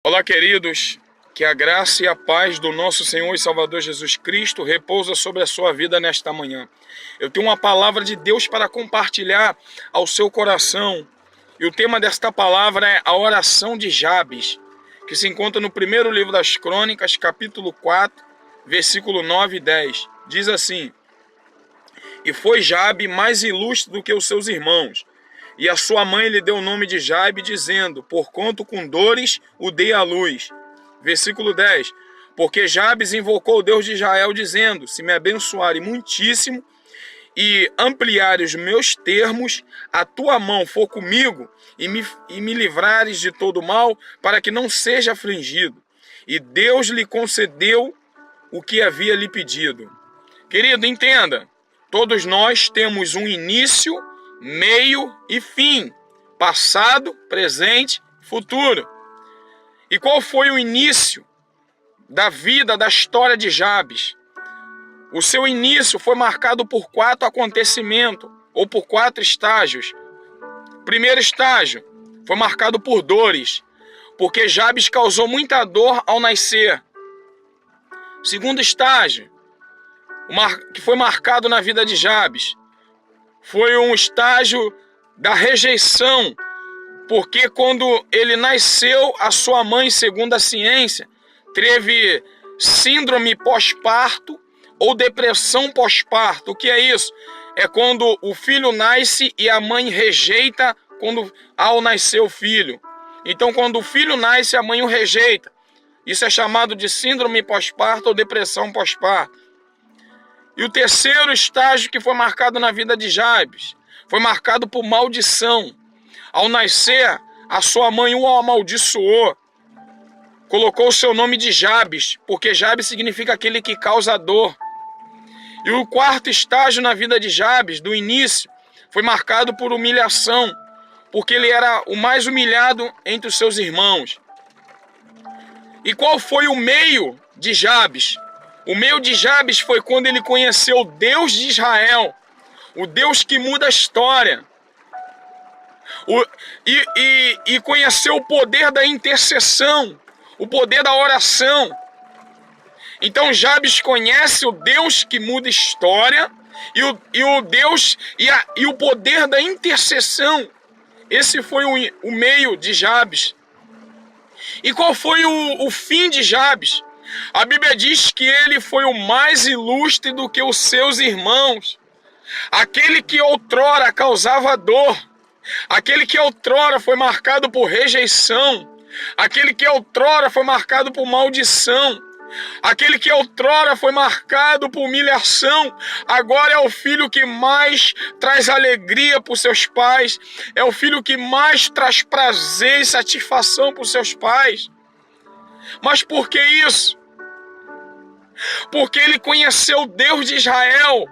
Olá, queridos, que a graça e a paz do nosso Senhor e Salvador Jesus Cristo repousa sobre a sua vida nesta manhã. Eu tenho uma palavra de Deus para compartilhar ao seu coração, e o tema desta palavra é a oração de Jabes, que se encontra no primeiro livro das Crônicas, capítulo 4, versículo 9 e 10. Diz assim: E foi Jabe mais ilustre do que os seus irmãos, e a sua mãe lhe deu o nome de Jabe, dizendo: Porquanto com dores o dei à luz. Versículo 10. Porque Jabes invocou o Deus de Israel, dizendo: Se me abençoarem muitíssimo e ampliares os meus termos, a tua mão for comigo e me livrares de todo mal, para que não seja afligido. E Deus lhe concedeu o que havia lhe pedido. Querido, entenda, todos nós temos um início, meio e fim, passado, presente, futuro. E qual foi o início da vida, da história de Jabes? O seu início foi marcado por 4 acontecimentos, ou por 4 estágios. Primeiro estágio foi marcado por dores, porque Jabes causou muita dor ao nascer. Segundo estágio, que foi marcado na vida de Jabes, foi um estágio da rejeição, porque quando ele nasceu, a sua mãe, segundo a ciência, teve síndrome pós-parto ou depressão pós-parto. O que é isso? É quando o filho nasce e a mãe rejeita ao nascer o filho. Então, quando o filho nasce, a mãe o rejeita. Isso é chamado de síndrome pós-parto ou depressão pós-parto. E o terceiro estágio que foi marcado na vida de Jabes foi marcado por maldição. Ao nascer, a sua mãe o amaldiçoou. Colocou o seu nome de Jabes, porque Jabes significa aquele que causa dor. E o quarto estágio na vida de Jabes, do início, foi marcado por humilhação, porque ele era o mais humilhado entre os seus irmãos. E qual foi o meio de Jabes? O meio de Jabes foi quando ele conheceu o Deus de Israel, o Deus que muda a história. E conheceu o poder da intercessão, o poder da oração. Então Jabes conhece o Deus que muda história e o Deus e o poder da intercessão. Esse foi o meio de Jabes. E qual foi o fim de Jabes? A Bíblia diz que ele foi o mais ilustre do que os seus irmãos. Aquele que outrora causava dor, aquele que outrora foi marcado por rejeição, aquele que outrora foi marcado por maldição, aquele que outrora foi marcado por humilhação, agora é o filho que mais traz alegria para os seus pais, é o filho que mais traz prazer e satisfação para os seus pais. Mas por que isso? Porque ele conheceu o Deus de Israel,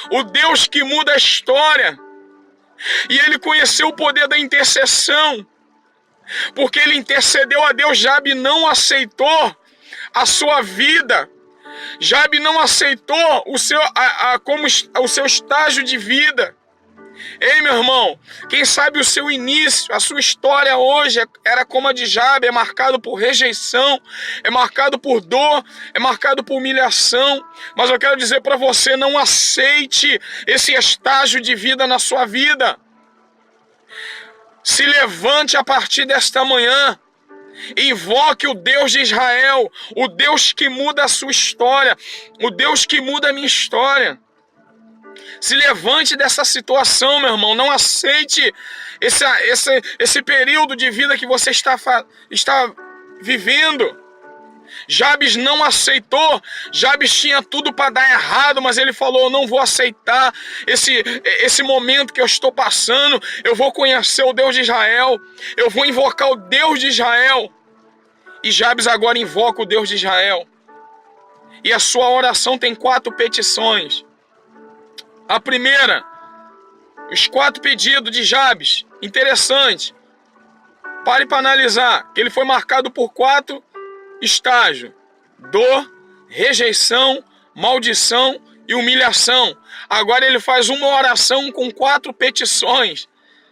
o Deus que muda a história, e ele conheceu o poder da intercessão, porque ele intercedeu a Deus. Jabe não aceitou a sua vida, Jabe não aceitou o seu estágio de vida. Ei, meu irmão, quem sabe o seu início, a sua história hoje era como a de Jabe, é marcado por rejeição, é marcado por dor, é marcado por humilhação. Mas eu quero dizer para você, não aceite esse estágio de vida na sua vida. Se levante a partir desta manhã, invoque o Deus de Israel, o Deus que muda a sua história, o Deus que muda a minha história. Se levante dessa situação, meu irmão. Não aceite esse período de vida que você está vivendo. Jabes não aceitou. Jabes tinha tudo para dar errado, mas ele falou: eu não vou aceitar esse momento que eu estou passando. Eu vou conhecer o Deus de Israel. Eu vou invocar o Deus de Israel. E Jabes agora invoca o Deus de Israel. E a sua oração tem 4 petições. A primeira, os 4 pedidos de Jabes, interessante. Pare para analisar, que ele foi marcado por 4 estágios: dor, rejeição, maldição e humilhação. Agora ele faz uma oração com 4 petições: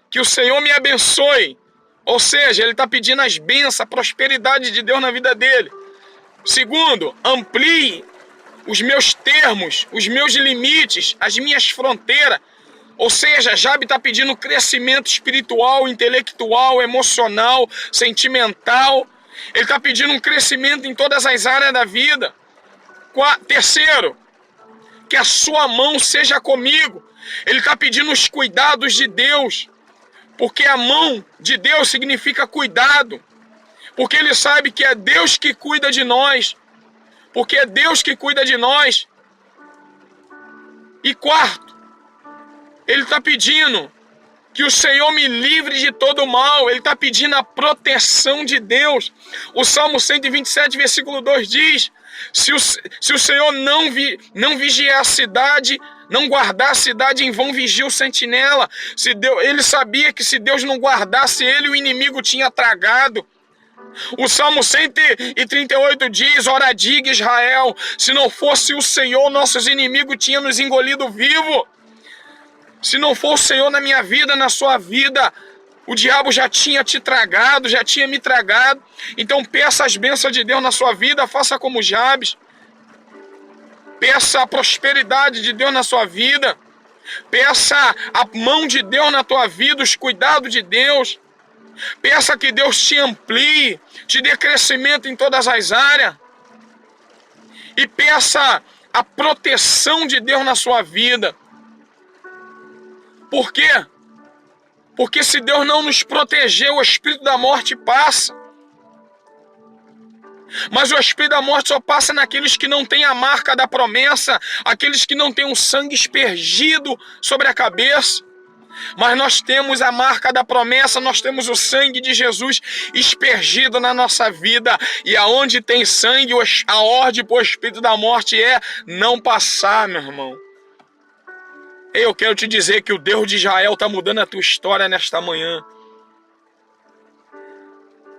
que o Senhor me abençoe Ou seja, ele está pedindo as bênçãos, a prosperidade de Deus na vida dele. Segundo, amplie os meus termos, os meus limites, as minhas fronteiras. Ou seja, Jabe está pedindo crescimento espiritual, intelectual, emocional, sentimental. Ele está pedindo um crescimento em todas as áreas da vida. Terceiro, que a sua mão seja comigo. Ele está pedindo os cuidados de Deus. Porque a mão de Deus significa cuidado. Porque ele sabe que é Deus que cuida de nós. Porque é Deus que cuida de nós. E quarto, ele está pedindo que o Senhor me livre de todo mal. Ele está pedindo a proteção de Deus. O Salmo 127, versículo 2 diz: se o Senhor não vigiar a cidade, não guardar a cidade, em vão vigia o sentinela. Ele sabia que se Deus não guardasse ele, o inimigo tinha tragado. O Salmo 138 diz: ora diga Israel, se não fosse o Senhor, nossos inimigos tinham nos engolido vivo. Se não for o Senhor na minha vida, na sua vida, o diabo já tinha te tragado, já tinha me tragado. Então peça as bênçãos de Deus na sua vida, faça como Jabes. Peça a prosperidade de Deus na sua vida. Peça a mão de Deus na tua vida, os cuidados de Deus. Peça que Deus te amplie, te dê crescimento em todas as áreas. E peça a proteção de Deus na sua vida. Por quê? Porque se Deus não nos proteger, o espírito da morte passa. Mas o espírito da morte só passa naqueles que não têm a marca da promessa, aqueles que não têm o sangue aspergido sobre a cabeça. Mas nós temos a marca da promessa, nós temos o sangue de Jesus aspergido na nossa vida. E aonde tem sangue, a ordem para o espírito da morte é não passar, meu irmão. Eu quero te dizer que o Deus de Israel está mudando a tua história nesta manhã.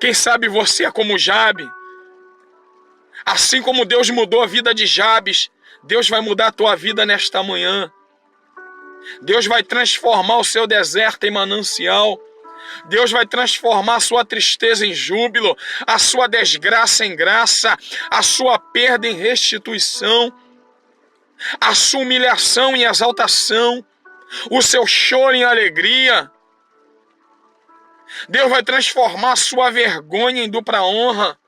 Quem sabe você é como Jabe. Assim como Deus mudou a vida de Jabes, Deus vai mudar a tua vida nesta manhã. Deus vai transformar o seu deserto em manancial. Deus vai transformar a sua tristeza em júbilo, a sua desgraça em graça, a sua perda em restituição, a sua humilhação em exaltação, o seu choro em alegria. Deus vai transformar a sua vergonha em dupla honra.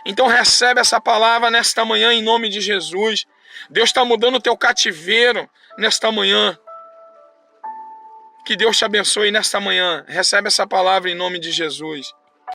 Então recebe essa palavra nesta manhã em nome de Jesus. Deus está mudando o teu cativeiro nesta manhã. Que Deus te abençoe nesta manhã. Recebe essa palavra em nome de Jesus.